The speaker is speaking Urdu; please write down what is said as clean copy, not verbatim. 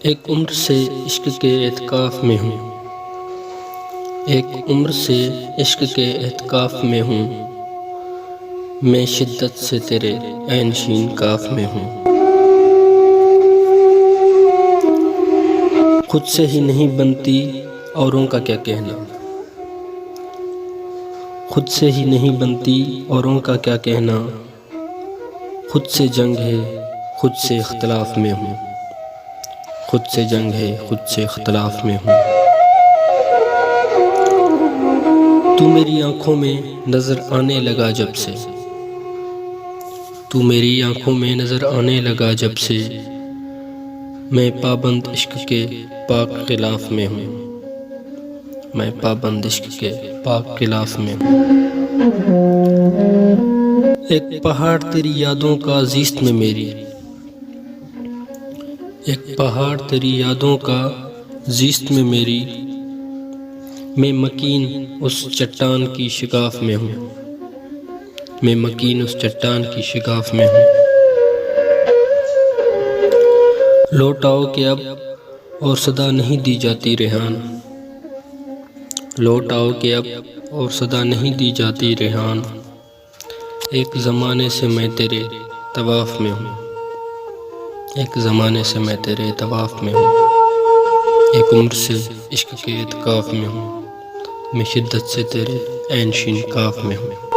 ایک عمر سے عشق کے اعتکاف میں ہوں، ایک عمر سے عشق کے اعتکاف میں ہوں، میں شدت سے تیرے عین شین کاف میں ہوں۔ خود سے ہی نہیں بنتی اوروں کا کیا کہنا، خود سے ہی نہیں بنتی اوروں کا کیا کہنا، خود سے جنگ ہے خود سے اختلاف میں ہوں، خود سے جنگ ہے خود سے اختلاف میں ہوں۔ تو میری آنکھوں میں نظر آنے لگا جب سے، تو میری آنکھوں میں نظر آنے لگا جب سے، میں پابند عشق کے پاک غلاف میں ہوں، میں پابند عشق کے پاک غلاف میں ہوں۔ ایک پہاڑ تیری یادوں کا زیست میں میری، ایک پہاڑ تیری یادوں کا زیست میں میری، میں مکین اس چٹان کی شگاف میں ہوں، میں مکین اس چٹان کی شگاف میں ہوں۔ لوٹ آؤ کہ اب اور صدا نہیں دی جاتی ریحان، لوٹ آؤ کہ اب اور صدا نہیں دی جاتی ریحان، ایک زمانے سے میں تیرے طواف میں ہوں، ایک زمانے سے میں تیرے طواف میں ہوں۔ ایک عمر سے عشق کے اعتکاف میں ہوں، میں شدت سے تیرے عین شین کاف میں ہوں۔